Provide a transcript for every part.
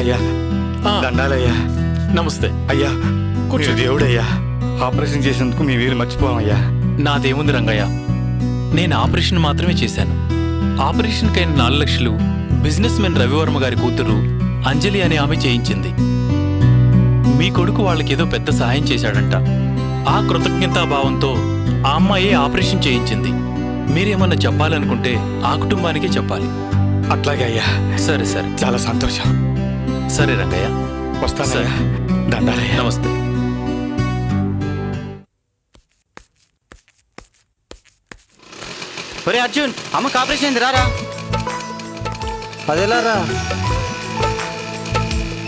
అయ్యా దండాలయ్యా. నమస్తే. అయ్యా మీరు దేవుడయ్యా. ఆపరేషన్ చేసినందుకు మీ వీలు మర్చిపోవయ్యా. నాదేముంది రంగయ్య, నేను ఆపరేషన్ మాత్రమే చేశాను. ఆపరేషన్కైన 4 లక్షలు బిజినెస్ మెన్ రవివర్మ గారి కూతురు అంజలి అనే ఆమె చేయించింది. మీ కొడుకు వాళ్ళకేదో పెద్ద సహాయం చేశాడంట. ఆ కృతజ్ఞతాభావంతో ఆ అమ్మాయే ఆపరేషన్ చేయించింది. మీరేమన్నా చెప్పాలనుకుంటే ఆ కుటుంబానికే చెప్పాలి. అట్లాగే అయ్యా. సరే సరే, చాలా సంతోషం. సరే రంగయ్య, వస్తానయ్యా. దండాలయ్యా. నమస్తే. ఒరే అర్జున్, అమ్మకి ఆపరేషన్ అయింది, రారా. అదెలా రా?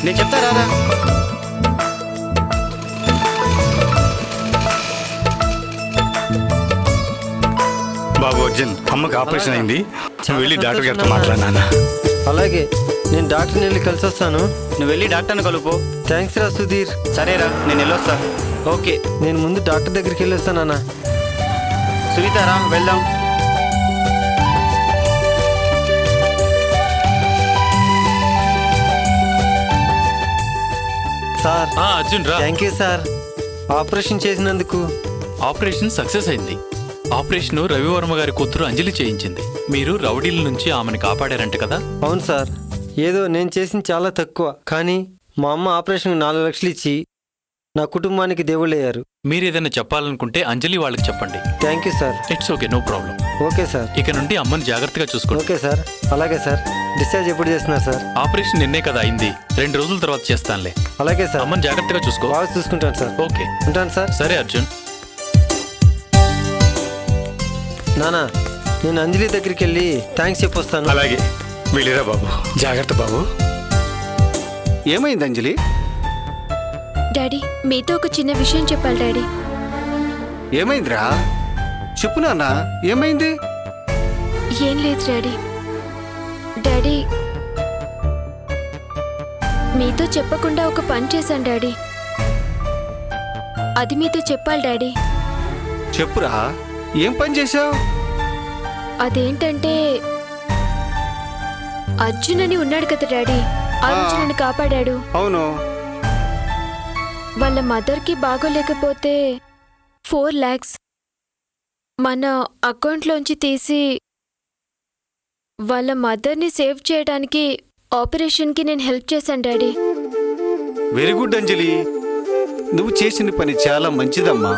నేను చెప్తా, రారా. బాబు అర్జున్, అమ్మకి ఆపరేషన్ అయింది. వెళ్ళి డాక్టర్ గారితో మాట్లాడినా. అలాగే, నేను డాక్టర్ని వెళ్ళి కలిసి వస్తాను. నువ్వు వెళ్ళి డాక్టర్ని కలుపు. థ్యాంక్స్ రా సుధీర్. సరేరా, నేను వెళ్ళొస్తా. ఓకే, నేను ముందు డాక్టర్ దగ్గరికి వెళ్ళి వస్తానన్నా. సునీతారా, వెళ్దాం. సార్ అర్జున్ రా. థ్యాంక్ యూ సార్, ఆపరేషన్ చేసినందుకు. ఆపరేషన్ సక్సెస్ అయింది. ఆపరేషన్ రవివర్మ గారి కూతురు అంజలి చేయించింది. మీరు రౌడీల నుంచి ఆమెను కాపాడారంట కదా? అవును సార్, ఏదో నేను చేసింది చాలా తక్కువ, కానీ మా అమ్మ ఆపరేషన్కి 4 లక్షలు ఇచ్చి నా కుటుంబానికి దేవుళ్ళయ్యారు. మీరేదైనా చెప్పాలనుకుంటే అంజలి వాళ్ళకి చెప్పండి. Thank you sir. It's okay, no problem. Okay sir. ఇక నుండి అమ్మని జాగ్రత్తగా చూసుకోండి. Okay sir. అలాగే సార్. డిశ్చార్జ్ ఎప్పుడు చేస్తున్నారు సార్? ఆపరేషన్ నిన్నే కదా అయింది, 2 రోజుల తర్వాత చేస్తానులే. అలాగే సార్. అమ్మని జాగ్రత్తగా చూసుకో. బాగా చూసుకుంటాను సార్. ఓకే, ఉంటాను సార్. సరే అర్జున్. నానా, నేను అంజలి దగ్గరికి వెళ్ళి థ్యాంక్స్ చెప్పొస్తాను. అలాగే, వెళ్ళిరా బాబు. జాగ్రత్త బాబు. ఏమైంది అంజలి? డాడీ, మీతో ఒక చిన్న విషయం చెప్పాలి డాడీ. ఏమైందిరా? చెప్పు నాన్న, ఏమైంది? ఏం లేదు డాడీ. డాడీ, మీతో చెప్పకుండా ఒక పని చేశాను డాడీ. అది మీతో చెప్పాలి డాడీ. చెప్పురా, ఏం పని చేశావు? అదేంటంటే, అర్జున్ అని ఉన్నాడు కదా డాడీ, ఆ రోజు నన్ను కాపాడాడు. అవును. వాళ్ళ మదర్కి బాగోలేకపోతే 4 lakhs మన అకౌంట్లోంచి తీసి వాళ్ళ మదర్ని సేవ్ చేయడానికి ఆపరేషన్కి నేను హెల్ప్ చేశాను డాడీ. వెరీ గుడ్ అంజలి, నువ్వు చేసిన పని చాలా మంచిదమ్మా.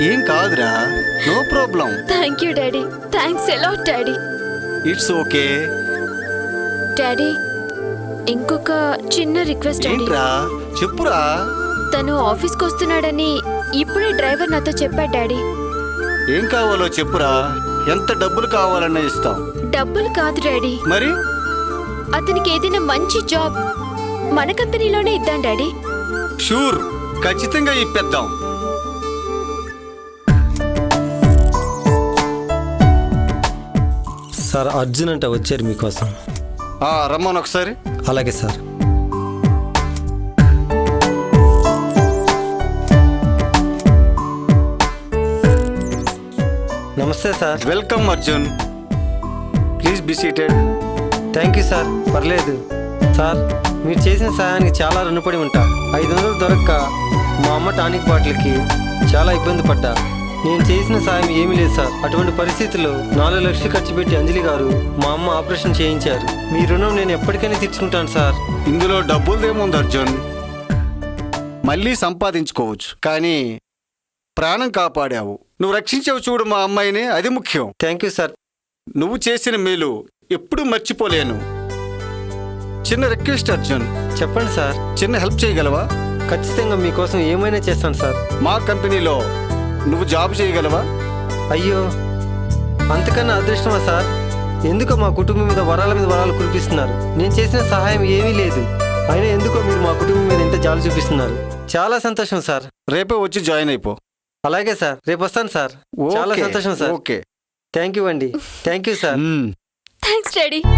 ఏం కాదురా, no problem. Thank you daddy. Thanks a lot daddy. It's okay. Daddy, ఇంకొక చిన్న రిక్వెస్ట్ డాడీ. ఏంట్రా, చెప్పురా. తను ఆఫీస్కి వస్తున్నాడని ఇప్పుడే డ్రైవర్ నాతో చెప్పాడు డాడీ. ఏం కావాలో చెప్పురా, ఎంత డబ్బులు కావాలన్నా ఇస్తాం. డబ్బులు కాదు డాడీ, మరి అతనికి ఏదైనా మంచి జాబ్ మన కంపెనీలోనే ఇద్దాం డాడీ. షూర్, ఖచ్చితంగా ఇప్పిద్దాం. సార్, అర్జున్ అంట వచ్చారు మీకోసం. రమ్మను ఒకసారి. అలాగే సార్. నమస్తే sir. Welcome Arjun, please be seated. Thank you sir. పర్లేదు సార్, మీరు చేసిన సహాయానికి చాలా రుణపడి ఉంటా. 500 దొరక్క మా అమ్మ టానిక్ బాటిల్కి చాలా ఇబ్బంది పడ్డా. నేను చేసిన సాయం ఏమీ లేదు సార్. అటువంటి పరిస్థితుల్లో 4 లక్షలు ఖర్చు పెట్టి అంజలి గారు మా అమ్మ ఆపరేషన్ చేయించారు. మీ రుణం నేను ఎప్పటికైనా తీర్చుకుంటాను సార్. ఇందులో డబ్బులదేముంది అర్జున్, మళ్ళీ సంపాదించుకోవచ్చు, కానీ ప్రాణం కాపాడావు, నువ్వు రక్షించావు చూడు మా అమ్మాయిని, అది ముఖ్యం. Thank you sir. నువ్వు చేసిన మేలు ఎప్పుడూ మర్చిపోలేను. చిన్న రిక్వెస్ట్ అర్జున్. చెప్పండి సార్. చిన్న హెల్ప్ చేయగలవా? ఖచ్చితంగా మీకోసం ఏమైనా చేస్తాను సార్. మా కంపెనీలో నువ్వు జాబ్ చేయగలవా? అయ్యో, అంతకన్నా అదృష్టమా సార్? ఎందుకో మా కుటుంబం మీద వరాల మీద వరాలు కురిపిస్తున్నారు. నేను చేసిన సహాయం ఏమీ లేదు, అయినా ఎందుకో మీరు మా కుటుంబం మీద ఇంత జాలి చూపిస్తున్నారు. చాలా సంతోషం సార్. రేపే వచ్చి జాయిన్ అయిపో. అలాగే సార్, రేపు వస్తాను సార్. చాలా సంతోషం సార్. ఓకే, థ్యాంక్ యూ అండి. Thank you sir. Thanks daddy.